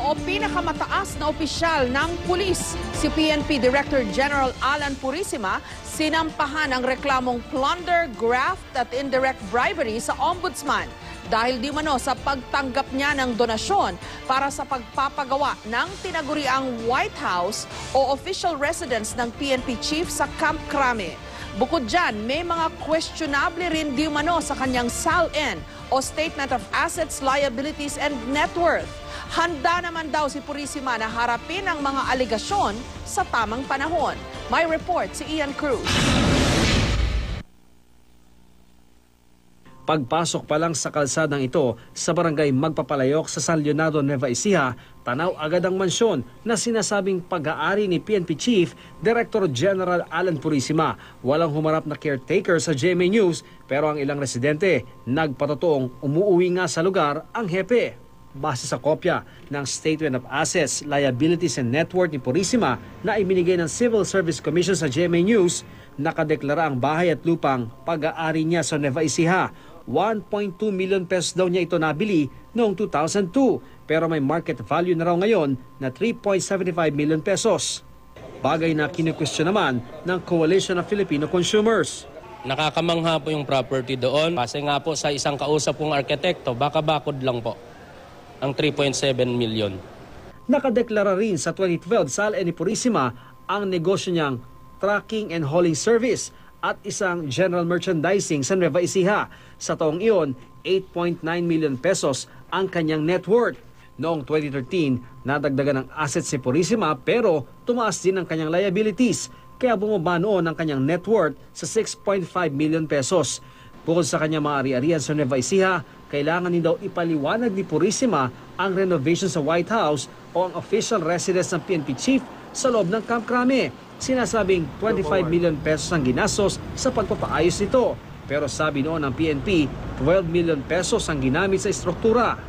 o pinakamataas na opisyal ng pulis. Si PNP Director General Alan Purisima sinampahan ang reklamong plunder, graft at indirect bribery sa ombudsman dahil di mano sa pagtanggap niya ng donasyon para sa pagpapagawa ng tinaguriang White House o official residence ng PNP chief sa Camp Crame. Bukod dyan, may mga questionable rin di mano sa kanyang SALN o Statement of Assets, Liabilities and Net Worth. Handa naman daw si Purisima na harapin ang mga aligasyon sa tamang panahon. May report si Ian Cruz. Pagpasok pa lang sa kalsadang ito sa barangay Magpapalayok sa San Leonardo, Nueva Ecija, tanaw agad ang mansyon na sinasabing pag-aari ni PNP Chief Director General Alan Purisima. Walang humarap na caretaker sa GMA News pero ang ilang residente nagpatotoong umuuwi nga sa lugar ang hepe. Base sa kopya ng Statement of Assets, Liabilities and Net Worth ni Purisima na ibinigay ng Civil Service Commission sa GMA News, nakadeklara ang bahay at lupang pag-aari niya sa Nueva Ecija. 1.2 million pesos daw niya ito nabili noong 2002 pero may market value na raw ngayon na 3.75 million pesos. Bagay na kinukwestiyon naman ng Coalition of Filipino Consumers. Nakakamangha po yung property doon kasi nga po sa isang kausap kong arkitekto, baka bakod lang po ang 3.7 million. Nakadeklara rin sa 2012 SALN ni Purisima ang negosyo niyang trucking and hauling service at isang general merchandising sa Nueva Ecija. Sa taong iyon, 8.9 million pesos ang kanyang net worth. Noong 2013, nadagdagan ng assets si Purisima pero tumaas din ang kanyang liabilities kaya bumaba noon ang kanyang net worth sa 6.5 million pesos. Bukod sa kanyang mga ari-arian sa Nueva Ecija, kailangan din daw ipaliwanag ni Purisima ang renovation sa White House o ang official residence ng PNP chief sa loob ng Camp Crame. Sinasabing 25 million pesos ang ginastos sa pagpapaayos nito. Pero sabi noon ng PNP, 12 million pesos ang ginamit sa estruktura.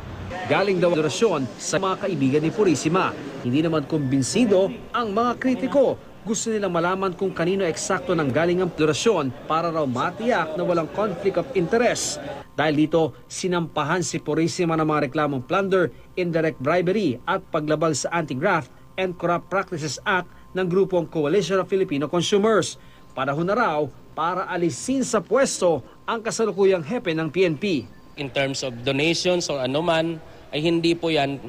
Galing daw ang donasyon sa mga kaibigan ni Purisima. Hindi naman kumbinsido ang mga kritiko. Gusto nilang malaman kung kanino eksakto nang galing ang donasyon para raw matiyak na walang conflict of interest. Dahil dito, sinampahan si Purisima ng mga reklamong plunder, indirect bribery at paglabag sa Anti-Graft and Corrupt Practices Act ng grupong Coalition of Filipino Consumers. Panahon na raw para alisin sa pwesto ang kasalukuyang hepe ng PNP. In terms of donations or anuman, ay hindi po yan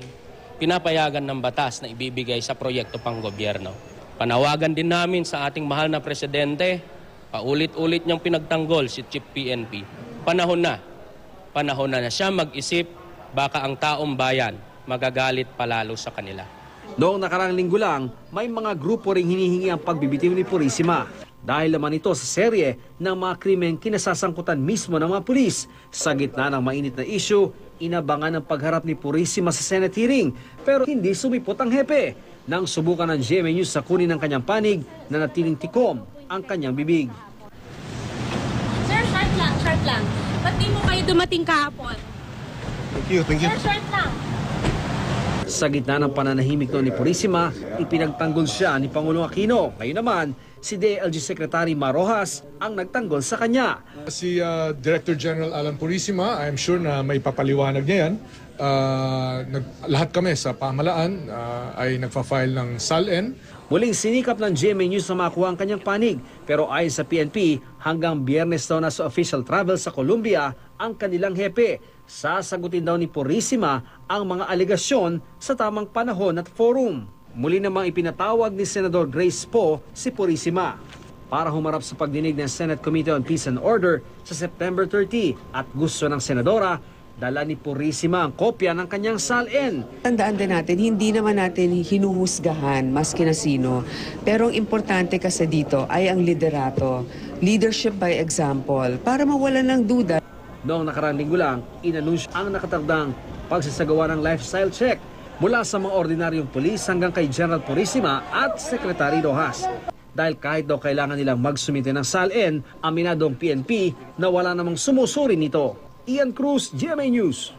pinapayagan ng batas na ibibigay sa proyekto pang gobyerno. Panawagan din namin sa ating mahal na presidente, paulit-ulit niyang pinagtanggol si Chief PNP. Panahon na siya mag-isip, baka ang taong bayan magagalit palalo sa kanila. Noong nakarang linggo lang, may mga grupo ring hinihingi ang pagbibitiw ni Purisima. Dahil naman ito sa serye ng mga krimen kinasasangkutan mismo ng mga pulis. Sa gitna ng mainit na issue, inabangan ang pagharap ni Purisima sa Senate hearing pero hindi sumipot ang hepe. Nang subukan ng GMA News sa kunin ng kanyang panig na natiling tikom ang kanyang bibig. Sir, short lang. Ba't di mo kayo dumating kahapon? Thank you. Sir, short lang. Sa gitna ng pananahimik noon ni Purisima, ipinagtanggol siya ni Pangulong Aquino. Ngayon naman, si DLG Secretary Marojas ang nagtanggol sa kanya. Si Director General Alan Purisima, I'm sure na may papaliwanag niya yan. Lahat kami sa pamahalaan ay nagfa-file ng SALN. Muling sinikap ng GMA News na makuha ang kanyang panig. Pero ayon sa PNP, hanggang Biyernes daw na sa official travel sa Colombia ang kanilang hepe. Sasagutin daw ni Purisima ang mga alegasyon sa tamang panahon at forum. Muli namang ipinatawag ni Senador Grace Poe si Purisima para humarap sa pagdinig ng Senate Committee on Peace and Order sa September 30 at gusto ng Senadora dala ni Purisima ang kopya ng kanyang SALN. Tandaan din natin, hindi naman natin hinuhusgahan maski na sino. Pero ang importante kasi dito ay ang liderato, leadership by example, para mawalan ng duda. Noong nakarang linggo lang, inanunsyo ang nakatagdang pagsasagawa ng lifestyle check mula sa mga ordinaryong pulis hanggang kay General Purisima at Secretary Rojas. Dahil kahit daw kailangan nilang magsumite ng SALN, aminadong PNP na wala namang sumusuri nito. Ian Cruz, GMA News.